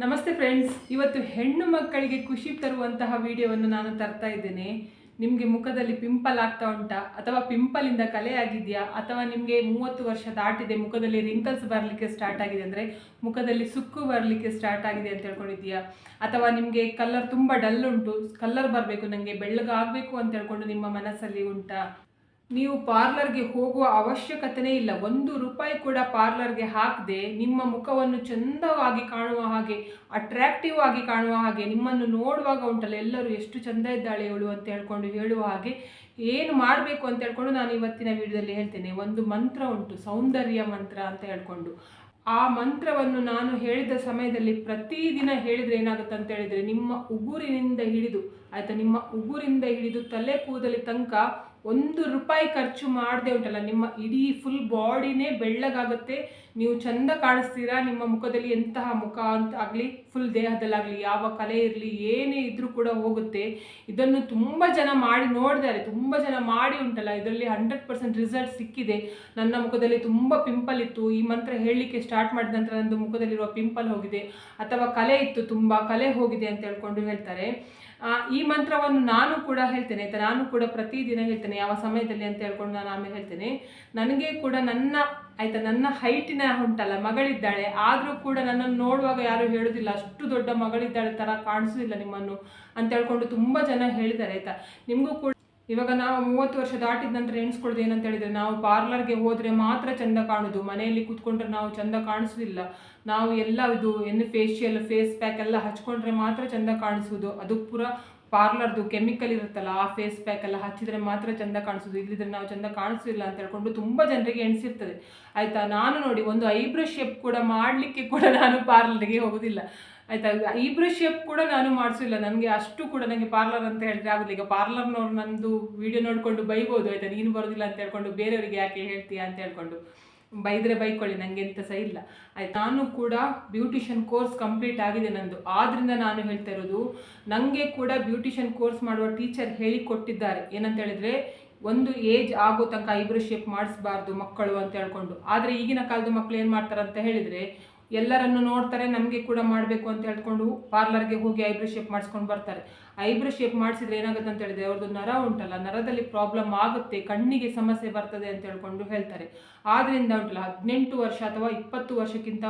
ನಮಸ್ತೆ ಫ್ರೆಂಡ್ಸ್, ಇವತ್ತು ಹೆಣ್ಣು ಮಕ್ಕಳಿಗೆ ಖುಷಿ ತರುವಂತಹ ವಿಡಿಯೋವನ್ನು ನಾನು ತರ್ತಾ ಇದ್ದೇನೆ. ನಿಮಗೆ ಮುಖದಲ್ಲಿ ಪಿಂಪಲ್ ಆಗ್ತಾ ಉಂಟಾ, ಅಥವಾ ಪಿಂಪಲಿಂದ ಕಲೆ ಆಗಿದೆಯಾ, ಅಥವಾ ನಿಮಗೆ 30 ವರ್ಷ ದಾಟಿದೆ ಮುಖದಲ್ಲಿ ರಿಂಕಲ್ಸ್ ಬರಲಿಕ್ಕೆ ಸ್ಟಾರ್ಟ್ ಆಗಿದೆ, ಅಂದರೆ ಮುಖದಲ್ಲಿ ಸುಕ್ಕು ಬರಲಿಕ್ಕೆ ಸ್ಟಾರ್ಟ್ ಆಗಿದೆ ಅಂತ ಹೇಳ್ಕೊಂಡಿದ್ದೀಯಾ, ಅಥವಾ ನಿಮಗೆ ಕಲರ್ ತುಂಬ ಡಲ್ ಉಂಟು, ಕಲರ್ ಬರಬೇಕು, ನನಗೆ ಬೆಳ್ಳಗಾಗಬೇಕು ಅಂತ ಹೇಳ್ಕೊಂಡು ನಿಮ್ಮ ಮನಸ್ಸಲ್ಲಿ ಉಂಟಾ? ನೀವು ಪಾರ್ಲರ್ಗೆ ಹೋಗುವ ಅವಶ್ಯಕತೆನೇ ಇಲ್ಲ. 1 ರೂಪಾಯಿ ಕೂಡ ಪಾರ್ಲರ್ಗೆ ಹಾಕದೆ ನಿಮ್ಮ ಮುಖವನ್ನು ಚಂದವಾಗಿ ಕಾಣುವ ಹಾಗೆ, ಅಟ್ರಾಕ್ಟಿವ್ ಆಗಿ ಕಾಣುವ ಹಾಗೆ, ನಿಮ್ಮನ್ನು ನೋಡುವಾಗ ಉಂಟಲ್ಲ ಎಲ್ಲರೂ ಎಷ್ಟು ಚಂದ ಇದ್ದಾಳೆ ಇವಳು ಅಂತ ಹೇಳ್ಕೊಂಡು ಹೇಳುವ ಹಾಗೆ ಏನು ಮಾಡಬೇಕು ಅಂತ ಹೇಳ್ಕೊಂಡು ನಾನು ಇವತ್ತಿನ ವಿಡಿಯೋದಲ್ಲಿ ಹೇಳ್ತೇನೆ. ಒಂದು ಮಂತ್ರ ಉಂಟು, ಸೌಂದರ್ಯ ಮಂತ್ರ ಅಂತ ಹೇಳ್ಕೊಂಡು. ಆ ಮಂತ್ರವನ್ನು ನಾನು ಹೇಳಿದ ಸಮಯದಲ್ಲಿ ಪ್ರತಿದಿನ ಹೇಳಿದರೆ ಏನಾಗುತ್ತೆ ಅಂತ ಹೇಳಿದರೆ, ನಿಮ್ಮ ಉಗುರಿನಿಂದ ಹಿಡಿದು ಆಯಿತಾ, ನಿಮ್ಮ ಉಗುರಿಂದ ಹಿಡಿದು ತಲೆ ಕೂದಲಿ ತನಕ 1 ರೂಪಾಯಿ ಖರ್ಚು ಮಾಡದೆ ಉಂಟಲ್ಲ, ನಿಮ್ಮ ಇಡೀ ಫುಲ್ ಬಾಡಿನೇ ಬೆಳ್ಳಗಾಗುತ್ತೆ, ನೀವು ಚಂದ ಕಾಣಿಸ್ತೀರಾ. ನಿಮ್ಮ ಮುಖದಲ್ಲಿ ಎಂತಹ ಮುಖ ಅಂತ ಆಗಲಿ, ಫುಲ್ ದೇಹದಲ್ಲಾಗಲಿ ಯಾವ ಕಲೆ ಇರಲಿ, ಏನೇ ಇದ್ರೂ ಕೂಡ ಹೋಗುತ್ತೆ. ಇದನ್ನು ತುಂಬ ಜನ ಮಾಡಿ ನೋಡಿದ್ದಾರೆ, ತುಂಬ ಜನ ಮಾಡಿ ಉಂಟಲ್ಲ, ಇದರಲ್ಲಿ 100% ರಿಸಲ್ಟ್ ಸಿಕ್ಕಿದೆ. ನನ್ನ ಮುಖದಲ್ಲಿ ತುಂಬ ಪಿಂಪಲ್ ಇತ್ತು, ಈ ಮಂತ್ರ ಹೇಳಲಿಕ್ಕೆ ಸ್ಟಾರ್ಟ್ ಮಾಡಿದ ನಂತರ ನಂದು ಮುಖದಲ್ಲಿರುವ ಪಿಂಪಲ್ ಹೋಗಿದೆ, ಅಥವಾ ಕಲೆ ಇತ್ತು ತುಂಬ ಕಲೆ ಹೋಗಿದೆ ಅಂತ ಹೇಳ್ಕೊಂಡು ಹೇಳ್ತಾರೆ. ಈ ಮಂತ್ರವನ್ನು ನಾನು ಕೂಡ ಹೇಳ್ತೇನೆ ಆಯಿತಾ, ನಾನು ಕೂಡ ಪ್ರತಿದಿನ ಹೇಳ್ತೇನೆ. ಯಾವ ಸಮಯದಲ್ಲಿ ಅಂತ ಹೇಳ್ಕೊಂಡು ನಾನು ಆಮೇಲೆ ಹೇಳ್ತೇನೆ. ನನಗೆ ಕೂಡ ನನ್ನ ಹೈಟಿನ ಉಂಟಲ್ಲ ಮಗಳಿದ್ದಾಳೆ, ಆದರೂ ಕೂಡ ನನ್ನನ್ನು ನೋಡುವಾಗ ಯಾರು ಹೇಳೋದಿಲ್ಲ, ಅಷ್ಟು ದೊಡ್ಡ ಮಗಳಿದ್ದಾಳೆ ಥರ ಕಾಣಿಸೋದಿಲ್ಲ ನಿಮ್ಮನ್ನು ಅಂತ ಹೇಳ್ಕೊಂಡು ತುಂಬ ಜನ ಹೇಳಿದ್ದಾರೆ ಆಯಿತಾ. ನಿಮಗೂ ಕೂಡ ಇವಾಗ ನಾವು 30 ವರ್ಷ ದಾಟಿದ ನಂತರ ಎಣಿಸ್ಕೊಳ್ಳೋದು ಏನಂತ ಹೇಳಿದರೆ, ನಾವು ಪಾರ್ಲರ್ಗೆ ಹೋದರೆ ಮಾತ್ರ ಚಂದ ಕಾಣೋದು, ಮನೆಯಲ್ಲಿ ಕೂತ್ಕೊಂಡ್ರೆ ನಾವು ಚಂದ ಕಾಣಿಸೋದಿಲ್ಲ. ನಾವು ಎಲ್ಲ ಇದು ಫೇಶಿಯಲ್ ಫೇಸ್ ಪ್ಯಾಕ್ ಎಲ್ಲ ಹಚ್ಕೊಂಡ್ರೆ ಮಾತ್ರ ಚಂದ ಕಾಣಿಸೋದು, ಅದು ಪೂರ ಪಾರ್ಲರ್ದು ಕೆಮಿಕಲ್ ಇರುತ್ತಲ್ಲ, ಆ ಫೇಸ್ ಪ್ಯಾಕ್ ಎಲ್ಲ ಹಚ್ಚಿದರೆ ಮಾತ್ರ ಚಂದ ಕಾಣಿಸೋದು, ಇಲ್ಲಿದ್ರೆ ನಾವು ಚಂದ ಕಾಣಿಸೋದಿಲ್ಲ ಅಂತ ಹೇಳ್ಕೊಂಡು ತುಂಬ ಜನರಿಗೆ ಎಣಿಸಿರ್ತದೆ ಆಯಿತಾ. ನಾನು ನೋಡಿ, ಒಂದು ಐಬ್ರೋ ಶೇಪ್ ಕೂಡ ಮಾಡಲಿಕ್ಕೆ ಕೂಡ ನಾನು ಪಾರ್ಲರ್ಗೆ ಹೋಗೋದಿಲ್ಲ ಆಯಿತಾ. ಐಬ್ರೋ ಶೇಪ್ ಕೂಡ ನಾನು ಮಾಡಿಸಿಲ್ಲ, ನನಗೆ ಅಷ್ಟು ಕೂಡ ನನಗೆ ಪಾರ್ಲರ್ ಅಂತ ಹೇಳಿದ್ರೆ ಆಗೋದಿಲ್ಲ. ಈಗ ಪಾರ್ಲರ್ನವ್ರು ನಂದು ವಿಡಿಯೋ ನೋಡಿಕೊಂಡು ಬೈಬೋದು ಆಯಿತಾ, ನೀನು ಬರೋದಿಲ್ಲ ಅಂತ ಹೇಳ್ಕೊಂಡು, ಬೇರೆಯವರಿಗೆ ಯಾಕೆ ಹೇಳ್ತೀಯಾ ಅಂತ ಹೇಳ್ಕೊಂಡು. ಬೈದರೆ ಬೈಕೊಳ್ಳಿ, ನನಗೆ ಎಂತ ಸಹ ಇಲ್ಲ ಆಯ್ತು. ನಾನು ಕೂಡ ಬ್ಯೂಟಿಷಿಯನ್ ಕೋರ್ಸ್ ಕಂಪ್ಲೀಟ್ ಆಗಿದೆ ನಂದು, ಆದ್ದರಿಂದ ನಾನು ಹೇಳ್ತಾ ಇರೋದು, ನನಗೆ ಕೂಡ ಬ್ಯೂಟಿಷಿಯನ್ ಕೋರ್ಸ್ ಮಾಡುವ ಟೀಚರ್ ಹೇಳಿಕೊಟ್ಟಿದ್ದಾರೆ. ಏನಂತ ಹೇಳಿದರೆ, ಒಂದು ಏಜ್ ಆಗೋ ತನಕ ಐಬ್ರೋ ಶೇಪ್ ಮಾಡಿಸ್ಬಾರ್ದು ಮಕ್ಕಳು ಅಂತ ಹೇಳ್ಕೊಂಡು. ಆದರೆ ಈಗಿನ ಕಾಲದ ಮಕ್ಕಳು ಏನು ಮಾಡ್ತಾರೆ ಅಂತ ಹೇಳಿದರೆ, ಎಲ್ಲರನ್ನು ನೋಡ್ತಾರೆ, ನಮಗೆ ಕೂಡ ಮಾಡಬೇಕು ಅಂತ ಹೇಳ್ಕೊಂಡು ಪಾರ್ಲರ್ಗೆ ಹೋಗಿ ಐಬ್ರೋ ಶೇಪ್ ಮಾಡಿಸ್ಕೊಂಡು ಬರ್ತಾರೆ. ಐಬ್ರೋ ಶೇಪ್ ಮಾಡಿಸಿದ್ರೆ ಏನಾಗುತ್ತೆ ಅಂತ ಹೇಳಿದ್ರೆ, ಅವ್ರದ್ದು ನರ ಉಂಟಲ್ಲ, ನರದಲ್ಲಿ ಪ್ರಾಬ್ಲಮ್ ಆಗುತ್ತೆ, ಕಣ್ಣಿಗೆ ಸಮಸ್ಯೆ ಬರ್ತದೆ ಅಂತ ಹೇಳ್ಕೊಂಡು ಹೇಳ್ತಾರೆ. ಆದ್ದರಿಂದ ಉಂಟಲ್ಲ, 18 ವರ್ಷ ಅಥವಾ 20 ವರ್ಷಕ್ಕಿಂತ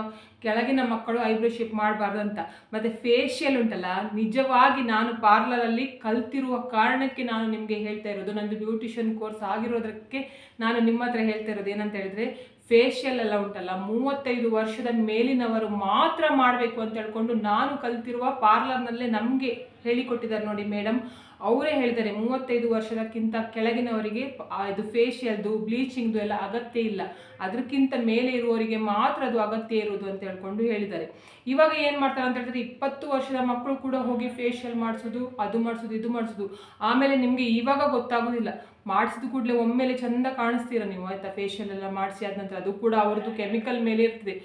ಕೆಳಗಿನ ಮಕ್ಕಳು ಐಬ್ರೋ ಶೇಪ್ ಮಾಡಬಾರ್ದಂತ. ಮತ್ತು ಫೇಶಿಯಲ್ ಉಂಟಲ್ಲ, ನಿಜವಾಗಿ ನಾನು ಪಾರ್ಲರಲ್ಲಿ ಕಲ್ತಿರುವ ಕಾರಣಕ್ಕೆ ನಾನು ನಿಮಗೆ ಹೇಳ್ತಾ ಇರೋದು, ನಂದು ಬ್ಯೂಟಿಷಿಯನ್ ಕೋರ್ಸ್ ಆಗಿರೋದಕ್ಕೆ ನಾನು ನಿಮ್ಮ ಹತ್ರ ಹೇಳ್ತಾ ಇರೋದು. ಏನಂತ ಹೇಳಿದರೆ, ಫೇಶಿಯಲ್ ಎಲ್ಲ ಉಂಟಲ್ಲ 35 ವರ್ಷದ ಮೇಲಿನವರು ಮಾತ್ರ ಮಾಡಬೇಕು ಅಂತ ಹೇಳ್ಕೊಂಡು ನಾನು ಕಲ್ತಿರುವ ಪಾರ್ಲರ್ನಲ್ಲೇ ನಮಗೆ ಹೇಳಿಕೊಟ್ಟಿದ್ದಾರೆ ನೋಡಿ ಮೇಡಮ್, ಅವರೇ ಹೇಳಿದ್ದಾರೆ 35 ವರ್ಷದಕ್ಕಿಂತ ಕೆಳಗಿನವರಿಗೆ ಇದು ಫೇಶಿಯಲ್ದು ಬ್ಲೀಚಿಂಗ್ದು ಎಲ್ಲ ಅಗತ್ಯ ಇಲ್ಲ, ಅದಕ್ಕಿಂತ ಮೇಲೆ ಇರುವವರಿಗೆ ಮಾತ್ರ ಅದು ಅಗತ್ಯ ಇರುವುದು ಅಂತ ಹೇಳ್ಕೊಂಡು ಹೇಳಿದ್ದಾರೆ. ಇವಾಗ ಏನು ಮಾಡ್ತಾರೆ ಅಂತ ಹೇಳಿದ್ರೆ, 20 ವರ್ಷದ ಮಕ್ಕಳು ಕೂಡ ಹೋಗಿ ಫೇಶಿಯಲ್ ಮಾಡಿಸೋದು, ಅದು ಮಾಡಿಸೋದು, ಇದು ಮಾಡಿಸೋದು. ಆಮೇಲೆ ನಿಮಗೆ ಇವಾಗ ಗೊತ್ತಾಗೋದಿಲ್ಲ, ಮಾಡಿಸಿದ ಕೂಡಲೇ ಒಮ್ಮೆಲೆ ಚಂದ ಕಾಣಿಸ್ತೀರ ನೀವು ಆಯಿತಾ. ಫೇಶಿಯಲ್ ಎಲ್ಲ ಮಾಡಿಸಿ ಆದ ನಂತರ ಅದು ಕೂಡ ಅವ್ರದ್ದು ಕೆಮಿಕಲ್ ಮೇಲೆ ಇರ್ತದೆ.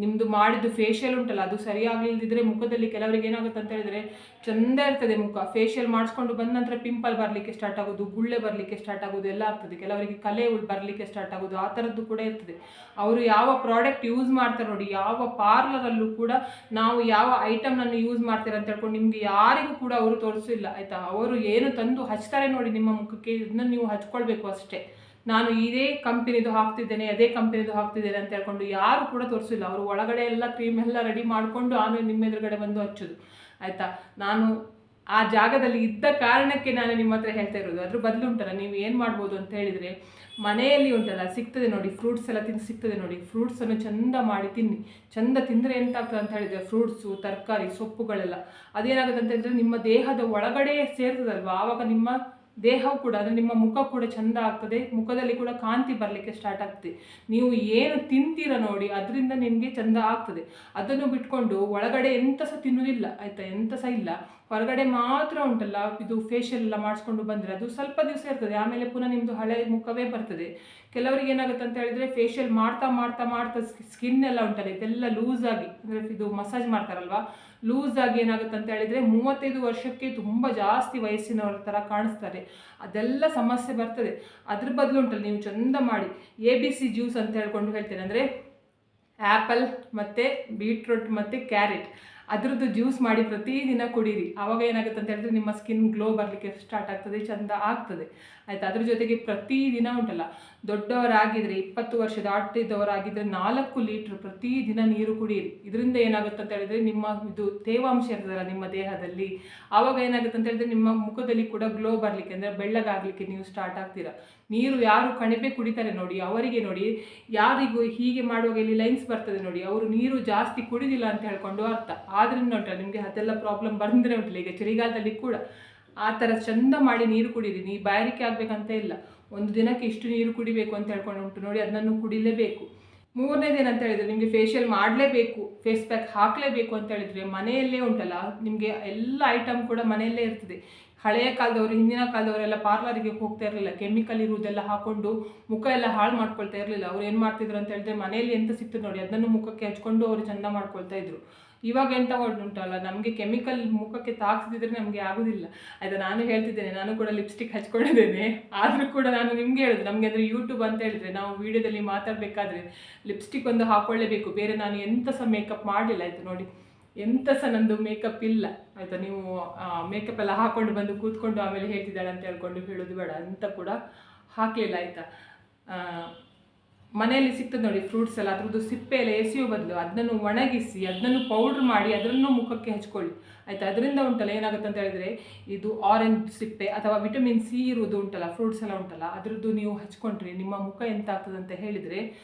ನಿಮ್ಮದು ಮಾಡಿದ್ದು ಫೇಶಿಯಲ್ ಉಂಟಲ್ಲ, ಅದು ಸರಿಯಾಗಲಿಲ್ಲದಿದ್ದರೆ ಮುಖದಲ್ಲಿ ಕೆಲವರಿಗೆ ಏನಾಗುತ್ತೆ ಅಂತ ಹೇಳಿದರೆ, ಚಂದ ಇರ್ತದೆ ಮುಖ, ಫೇಶಿಯಲ್ ಮಾಡಿಸ್ಕೊಂಡು ಬಂದ ನಂತರ ಪಿಂಪಲ್ ಬರಲಿಕ್ಕೆ ಸ್ಟಾರ್ಟ್ ಆಗೋದು, ಗುಳ್ಳೆ ಬರಲಿಕ್ಕೆ ಸ್ಟಾರ್ಟ್ ಆಗೋದು ಎಲ್ಲ ಆಗ್ತದೆ. ಕೆಲವರಿಗೆ ಕಲೆ ಬರಲಿಕ್ಕೆ ಸ್ಟಾರ್ಟ್ ಆಗೋದು, ಆ ಥರದ್ದು ಕೂಡ ಇರ್ತದೆ. ಅವರು ಯಾವ ಪ್ರಾಡಕ್ಟ್ ಯೂಸ್ ಮಾಡ್ತಾರೆ ನೋಡಿ, ಯಾವ ಪಾರ್ಲರಲ್ಲೂ ಕೂಡ ನಾವು ಯಾವ ಐಟಮ್ನನ್ನು ಯೂಸ್ ಮಾಡ್ತಾರೆ ಅಂತ ಹೇಳ್ಕೊಂಡು ನಿಮಗೆ ಯಾರಿಗೂ ಕೂಡ ಅವರು ತೋರಿಸಿಲ್ಲ ಆಯಿತಾ. ಅವರು ಏನು ತಂದು ಹಚ್ತಾರೆ ನೋಡಿ ನಿಮ್ಮ ಮುಖಕ್ಕೆ, ಇದನ್ನ ನೀವು ಹಚ್ಕೊಳ್ಬೇಕು ಅಷ್ಟೇ. ನಾನು ಇದೇ ಕಂಪನಿದು ಹಾಕ್ತಿದ್ದೇನೆ, ಅದೇ ಕಂಪನಿದು ಹಾಕ್ತಿದ್ದೇನೆ ಅಂತ ಹೇಳ್ಕೊಂಡು ಯಾರು ಕೂಡ ತೋರಿಸಿಲ್ಲ. ಅವರು ಒಳಗಡೆ ಎಲ್ಲ ಕ್ರೀಮ್ ಎಲ್ಲ ರೆಡಿ ಮಾಡಿಕೊಂಡು ಆಮೇಲೆ ನಿಮ್ಮ ಎದುರುಗಡೆ ಬಂದು ಹಚ್ಚೋದು ಆಯಿತಾ. ನಾನು ಆ ಜಾಗದಲ್ಲಿ ಇದ್ದ ಕಾರಣಕ್ಕೆ ನಾನು ನಿಮ್ಮ ಹತ್ರ ಹೇಳ್ತಾ ಇರೋದು. ಅದ್ರ ಬದಲು ಉಂಟಲ್ಲ, ನೀವು ಏನು ಮಾಡ್ಬೋದು ಅಂತ ಹೇಳಿದರೆ, ಮನೆಯಲ್ಲಿ ಉಂಟಲ್ಲ ಸಿಗ್ತದೆ ನೋಡಿ ಫ್ರೂಟ್ಸ್ ಎಲ್ಲ ಸಿಗ್ತದೆ ನೋಡಿ, ಫ್ರೂಟ್ಸನ್ನು ಚಂದ ಮಾಡಿ ತಿನ್ನಿ. ಚಂದ ತಿಂದರೆ ಎಂತಾಗ್ತದೆ ಅಂತ ಹೇಳಿದರೆ, ಫ್ರೂಟ್ಸು ತರಕಾರಿ ಸೊಪ್ಪುಗಳೆಲ್ಲ ಅದೇನಾಗುತ್ತೆ ಅಂತ ಹೇಳಿದ್ರೆ, ನಿಮ್ಮ ದೇಹದ ಒಳಗಡೆ ಸೇರ್ತದಲ್ವ, ಆವಾಗ ನಿಮ್ಮ ದೇಹವು ಕೂಡ, ಅಂದರೆ ನಿಮ್ಮ ಮುಖ ಕೂಡ ಚಂದ ಆಗ್ತದೆ, ಮುಖದಲ್ಲಿ ಕೂಡ ಕಾಂತಿ ಬರಲಿಕ್ಕೆ ಸ್ಟಾರ್ಟ್ ಆಗ್ತದೆ. ನೀವು ಏನು ತಿಂತೀರ ನೋಡಿ, ಅದರಿಂದ ನಿಮಗೆ ಚಂದ ಆಗ್ತದೆ. ಅದನ್ನು ಬಿಟ್ಕೊಂಡು ಒಳಗಡೆ ಎಂತ ಸಹ ತಿನ್ನುವುದಿಲ್ಲ ಆಯಿತಾ, ಎಂತ ಸಹ ಇಲ್ಲ, ಹೊರಗಡೆ ಮಾತ್ರ ಉಂಟಲ್ಲ ಇದು ಫೇಶಿಯಲ್ ಎಲ್ಲ ಮಾಡಿಸ್ಕೊಂಡು ಬಂದರೆ ಅದು ಸ್ವಲ್ಪ ದಿವಸ ಇರ್ತದೆ, ಆಮೇಲೆ ಪುನಃ ನಿಮ್ಮದು ಹಳೆ ಮುಖವೇ ಬರ್ತದೆ. ಕೆಲವರಿಗೆ ಏನಾಗುತ್ತೆ ಅಂತ ಹೇಳಿದರೆ, ಫೇಶಿಯಲ್ ಮಾಡ್ತಾ ಮಾಡ್ತಾ ಮಾಡ್ತಾ ಸ್ಕಿನ್ ಎಲ್ಲ ಉಂಟಲ್ಲ ಇದೆಲ್ಲ ಲೂಸಾಗಿ, ಅಂದರೆ ಇದು ಮಸಾಜ್ ಮಾಡ್ತಾರಲ್ವ, ಲೂಸಾಗಿ ಏನಾಗುತ್ತೆ ಅಂತ ಹೇಳಿದರೆ 35 ವರ್ಷಕ್ಕೆ ತುಂಬ ಜಾಸ್ತಿ ವಯಸ್ಸಿನವರ ಥರ ಕಾಣಿಸ್ತಾರೆ, ಅದೆಲ್ಲ ಸಮಸ್ಯೆ ಬರ್ತದೆ. ಅದ್ರ ಬದಲು ಉಂಟಲ್ಲ, ನೀವು ಚಂದ ಮಾಡಿ ABC ಜ್ಯೂಸ್ ಅಂತ ಹೇಳ್ಕೊಂಡು ಹೇಳ್ತೇನೆ, ಅಂದರೆ ಆ್ಯಪಲ್ ಮತ್ತು ಬೀಟ್ರೂಟ್ ಮತ್ತು ಕ್ಯಾರೆಟ್ ಅದರದ್ದು ಜ್ಯೂಸ್ ಮಾಡಿ ಪ್ರತಿದಿನ ಕುಡೀರಿ. ಆವಾಗ ಏನಾಗುತ್ತೆ ಅಂತ ಹೇಳಿದ್ರೆ ನಿಮ್ಮ ಸ್ಕಿನ್ ಗ್ಲೋ ಬರಲಿಕ್ಕೆ ಸ್ಟಾರ್ಟ್ ಆಗ್ತದೆ, ಚಂದ ಆಗ್ತದೆ ಆಯಿತಾ. ಅದ್ರ ಜೊತೆಗೆ ಪ್ರತಿದಿನ ಉಂಟಲ್ಲ, ದೊಡ್ಡವರಾಗಿದ್ದರೆ 20 ವರ್ಷ ದಾಟಿದವರಾಗಿದ್ದರೆ 4 ಲೀಟ್ರ್ ಪ್ರತಿದಿನ ನೀರು ಕುಡಿಯಿರಿ. ಇದರಿಂದ ಏನಾಗುತ್ತೆ ಅಂತ ಹೇಳಿದ್ರೆ ನಿಮ್ಮ ಇದು ತೇವಾಂಶ ಇರ್ತದಲ್ಲ ನಿಮ್ಮ ದೇಹದಲ್ಲಿ, ಆವಾಗ ಏನಾಗುತ್ತೆ ಅಂತ ಹೇಳಿದ್ರೆ ನಿಮ್ಮ ಮುಖದಲ್ಲಿ ಕೂಡ ಗ್ಲೋ ಬರಲಿಕ್ಕೆ ಅಂದರೆ ಬೆಳ್ಳಗಾಗಲಿಕ್ಕೆ ನೀವು ಸ್ಟಾರ್ಟ್ ಆಗ್ತೀರಾ. ನೀರು ಯಾರು ಕಣಿವೆ ಕುಡಿತಾರೆ ನೋಡಿ, ಅವರಿಗೆ ನೋಡಿ, ಯಾರಿಗೂ ಹೀಗೆ ಮಾಡುವಾಗ ಇಲ್ಲಿ ಲೈನ್ಸ್ ಬರ್ತದೆ ನೋಡಿ, ಅವರು ನೀರು ಜಾಸ್ತಿ ಕುಡಿದಿಲ್ಲ ಅಂತ ಹೇಳ್ಕೊಂಡು ಅರ್ಥ. ಆದ್ರಿಂದ ಉಂಟಲ್ಲ ನಿಮಗೆ ಅದೆಲ್ಲ ಪ್ರಾಬ್ಲಮ್ ಬಂದರೆ ಉಂಟಲ್ಲ, ಈಗ ಚಳಿಗಾಲದಲ್ಲಿ ಕೂಡ ಆ ಥರ ಚಂದ ಮಾಡಿ ನೀರು ಕುಡೀರಿ. ನೀವು ಬಾಯಾರಿಕೆ ಆಗಬೇಕಂತ ಇಲ್ಲ, ಒಂದು ದಿನಕ್ಕೆ ಇಷ್ಟು ನೀರು ಕುಡಿಬೇಕು ಅಂತ ಹೇಳ್ಕೊಂಡು ಉಂಟು ನೋಡಿ, ಅದನ್ನು ಕುಡಿಲೇಬೇಕು. ಮೂರನೇದೇನಂತ ಹೇಳಿದರೆ ನಿಮಗೆ ಫೇಶಿಯಲ್ ಮಾಡಲೇಬೇಕು, ಫೇಸ್ ಪ್ಯಾಕ್ ಹಾಕಲೇಬೇಕು ಅಂತ ಹೇಳಿದರೆ ಮನೆಯಲ್ಲೇ ಉಂಟಲ್ಲ ನಿಮಗೆ ಎಲ್ಲ ಐಟಮ್ ಕೂಡ ಮನೆಯಲ್ಲೇ ಇರ್ತದೆ. ಹಳೆಯ ಕಾಲದವರು, ಹಿಂದಿನ ಕಾಲದವರೆಲ್ಲ ಪಾರ್ಲರಿಗೆ ಹೋಗ್ತಾ ಇರಲಿಲ್ಲ, ಕೆಮಿಕಲ್ ಇರುವುದೆಲ್ಲ ಹಾಕೊಂಡು ಮುಖ ಎಲ್ಲ ಹಾಳು ಮಾಡ್ಕೊಳ್ತಾ ಇರಲಿಲ್ಲ. ಅವ್ರು ಏನು ಮಾಡ್ತಿದ್ರು ಅಂತ ಹೇಳಿದ್ರೆ ಮನೆಯಲ್ಲಿ ಎಂತ ಸಿಕ್ತದೆ ನೋಡಿ ಅದನ್ನು ಮುಖಕ್ಕೆ ಹಚ್ಕೊಂಡು ಅವರು ಚಂದ ಮಾಡ್ಕೊಳ್ತಾ ಇದ್ರು. ಇವಾಗ ಎಂತ ಉಂಟಲ್ಲ, ನಮಗೆ ಕೆಮಿಕಲ್ ಮುಖಕ್ಕೆ ತಾಕ್ಸಿದ್ರೆ ನಮಗೆ ಆಗೋದಿಲ್ಲ ಆಯಿತಾ. ನಾನು ಹೇಳ್ತಿದ್ದೇನೆ, ನಾನು ಕೂಡ ಲಿಪ್ಸ್ಟಿಕ್ ಹಚ್ಕೊಂಡಿದ್ದೇನೆ, ಆದರೂ ಕೂಡ ನಾನು ನಿಮಗೆ ಹೇಳೋದು, ನಮಗೆ ಅಂದರೆ ಯೂಟ್ಯೂಬ್ ಅಂತ ಹೇಳಿದ್ರೆ ನಾವು ವೀಡಿಯೋದಲ್ಲಿ ಮಾತಾಡಬೇಕಾದ್ರೆ ಲಿಪ್ಸ್ಟಿಕ್ ಒಂದು ಹಾಕ್ಕೊಳ್ಳೇಬೇಕು. ಬೇರೆ ನಾನು ಎಂತ ಸಹ ಮೇಕಪ್ ಮಾಡಲಿಲ್ಲ ಆಯಿತು ನೋಡಿ, ಎಂತ ಸಹ ನಂದು ಮೇಕಪ್ ಇಲ್ಲ ಆಯಿತಾ. ನೀವು ಮೇಕಪ್ ಎಲ್ಲ ಹಾಕ್ಕೊಂಡು ಬಂದು ಕೂತ್ಕೊಂಡು ಆಮೇಲೆ ಹೇಳ್ತಿದ್ದಾಳೆ ಅಂತ ಹೇಳ್ಕೊಂಡು ಹೇಳೋದು ಬೇಡ, ಅಂತ ಕೂಡ ಹಾಕಲಿಲ್ಲ ಆಯಿತಾ. ಮನೆಯಲ್ಲಿ ಸಿಗ್ತದೆ ನೋಡಿ ಫ್ರೂಟ್ಸ್ ಎಲ್ಲ, ಅದ್ರದ್ದು ಸಿಪ್ಪೆ ಎಲ್ಲ ಎಸೆಯೋ ಬದಲು ಅದನ್ನು ಒಣಗಿಸಿ ಅದನ್ನು ಪೌಡ್ರ್ ಮಾಡಿ ಅದನ್ನು ಮುಖಕ್ಕೆ ಹಚ್ಕೊಳ್ಳಿ ಆಯಿತಾ. ಅದರಿಂದ ಉಂಟಲ್ಲ ಏನಾಗುತ್ತೆ ಅಂತ ಹೇಳಿದರೆ, ಇದು ಆರೆಂಜ್ ಸಿಪ್ಪೆ ಅಥವಾ ವಿಟಮಿನ್ ಸಿ ಇರುವುದು ಉಂಟಲ್ಲ, ಫ್ರೂಟ್ಸ್ ಎಲ್ಲ ಉಂಟಲ್ಲ, ಅದರದ್ದು ನೀವು ಹಚ್ಕೊಂಡ್ರೆ ನಿಮ್ಮ ಮುಖ ಎಂತ ಆಗ್ತದೆ ಅಂತ ಹೇಳಿದರೆ,